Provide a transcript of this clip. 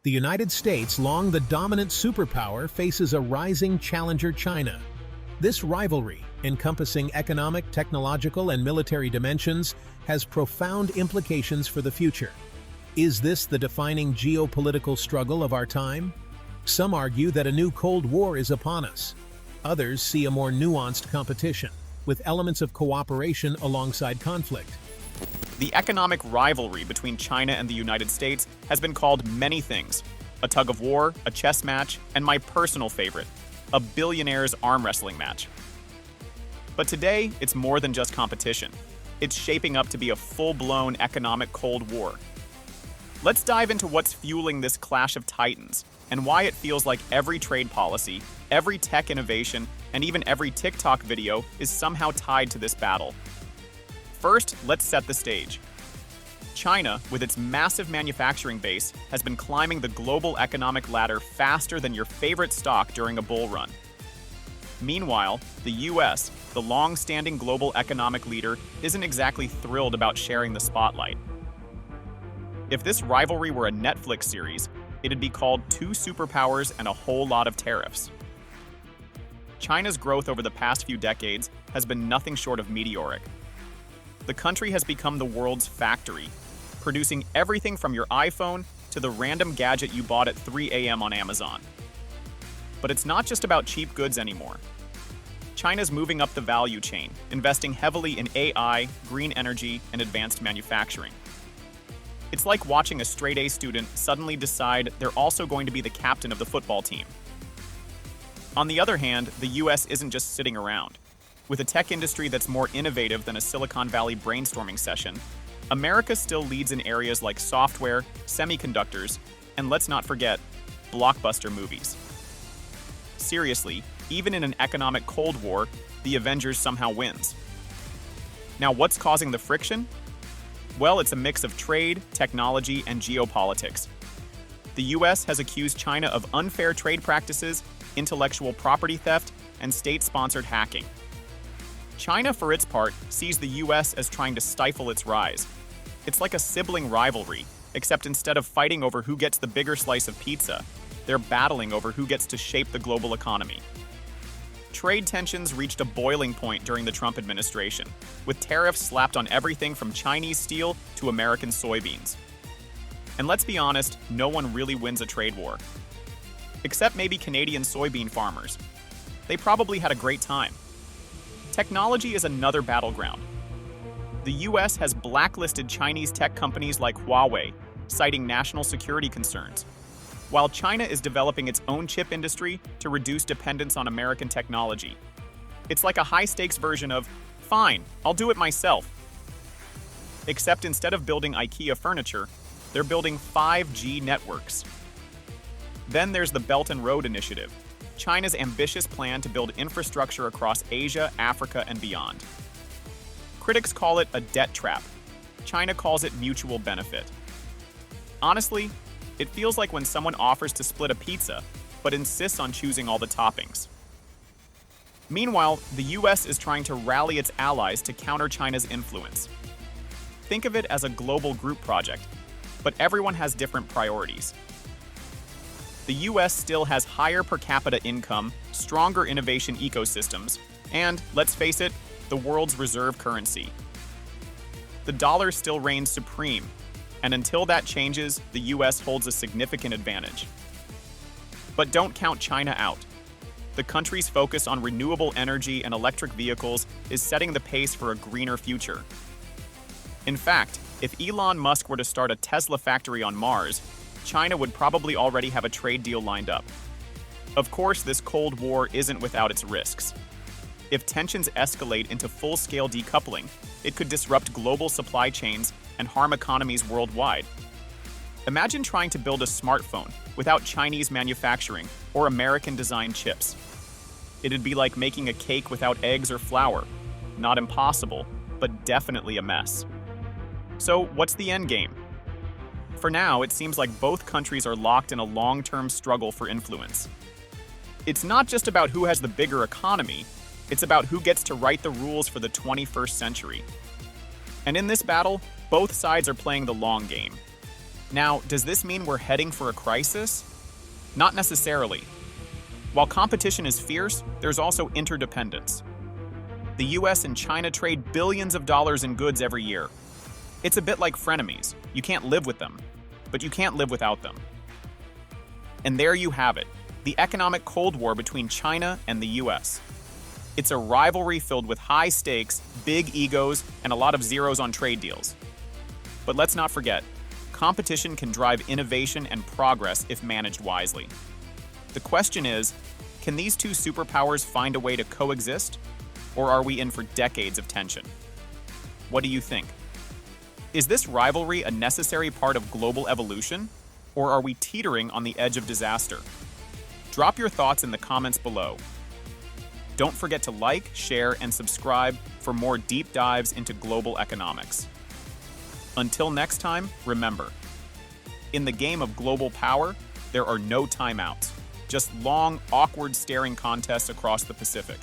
The United States, long the dominant superpower, faces a rising challenger China. This rivalry, encompassing economic, technological, and military dimensions, has profound implications for the future. Is this the defining geopolitical struggle of our time? Some argue that a new Cold War is upon us. Others see a more nuanced competition, with elements of cooperation alongside conflict. The economic rivalry between China and the United States has been called many things: a tug of war, a chess match, and my personal favorite, a billionaire's arm wrestling match. But today, it's more than just competition. It's shaping up to be a full-blown economic Cold War. Let's dive into what's fueling this clash of titans, and why it feels like every trade policy, every tech innovation, and even every TikTok video is somehow tied to this battle. First, let's set the stage. China, with its massive manufacturing base, has been climbing the global economic ladder faster than your favorite stock during a bull run. Meanwhile, the U.S., the long-standing global economic leader, isn't exactly thrilled about sharing the spotlight. If this rivalry were a Netflix series, it'd be called Two Superpowers and a Whole Lot of Tariffs. China's growth over the past few decades has been nothing short of meteoric. The country has become the world's factory, producing everything from your iPhone to the random gadget you bought at 3 a.m. on Amazon. But it's not just about cheap goods anymore. China's moving up the value chain, investing heavily in AI, green energy, and advanced manufacturing. It's like watching a straight-A student suddenly decide they're also going to be the captain of the football team. On the other hand, the US isn't just sitting around. With a tech industry that's more innovative than a Silicon Valley brainstorming session, America still leads in areas like software, semiconductors, and let's not forget, blockbuster movies. Seriously, even in an economic Cold War, the Avengers somehow wins. Now, what's causing the friction? Well, it's a mix of trade, technology, and geopolitics. The US has accused China of unfair trade practices, intellectual property theft, and state-sponsored hacking. China, for its part, sees the US as trying to stifle its rise. It's like a sibling rivalry, except instead of fighting over who gets the bigger slice of pizza, they're battling over who gets to shape the global economy. Trade tensions reached a boiling point during the Trump administration, with tariffs slapped on everything from Chinese steel to American soybeans. And let's be honest, no one really wins a trade war. Except maybe Canadian soybean farmers. They probably had a great time. Technology is another battleground. The US has blacklisted Chinese tech companies like Huawei, citing national security concerns, while China is developing its own chip industry to reduce dependence on American technology. It's like a high-stakes version of, fine, I'll do it myself. Except instead of building IKEA furniture, they're building 5G networks. Then there's the Belt and Road Initiative, China's ambitious plan to build infrastructure across Asia, Africa, and beyond. Critics call it a debt trap. China calls it mutual benefit. Honestly, it feels like when someone offers to split a pizza, but insists on choosing all the toppings. Meanwhile, the US is trying to rally its allies to counter China's influence. Think of it as a global group project, but everyone has different priorities. The US still has higher per capita income, stronger innovation ecosystems, and, let's face it, the world's reserve currency. The dollar still reigns supreme, and until that changes, the US holds a significant advantage. But don't count China out. The country's focus on renewable energy and electric vehicles is setting the pace for a greener future. In fact, if Elon Musk were to start a Tesla factory on Mars, China would probably already have a trade deal lined up. Of course, this Cold War isn't without its risks. If tensions escalate into full-scale decoupling, it could disrupt global supply chains and harm economies worldwide. Imagine trying to build a smartphone without Chinese manufacturing or American-designed chips. It'd be like making a cake without eggs or flour. Not impossible, but definitely a mess. So, what's the end game? For now, it seems like both countries are locked in a long-term struggle for influence. It's not just about who has the bigger economy, it's about who gets to write the rules for the 21st century. And in this battle, both sides are playing the long game. Now, does this mean we're heading for a crisis? Not necessarily. While competition is fierce, there's also interdependence. The US and China trade billions of dollars in goods every year. It's a bit like frenemies. You can't live with them, but you can't live without them. And there you have it, the economic Cold War between China and the US. It's a rivalry filled with high stakes, big egos, and a lot of zeros on trade deals. But let's not forget, competition can drive innovation and progress if managed wisely. The question is, can these two superpowers find a way to coexist? Or are we in for decades of tension? What do you think? Is this rivalry a necessary part of global evolution? Or are we teetering on the edge of disaster? Drop your thoughts in the comments below. Don't forget to like, share, and subscribe for more deep dives into global economics. Until next time, remember, in the game of global power, there are no timeouts, just long, awkward staring contests across the Pacific.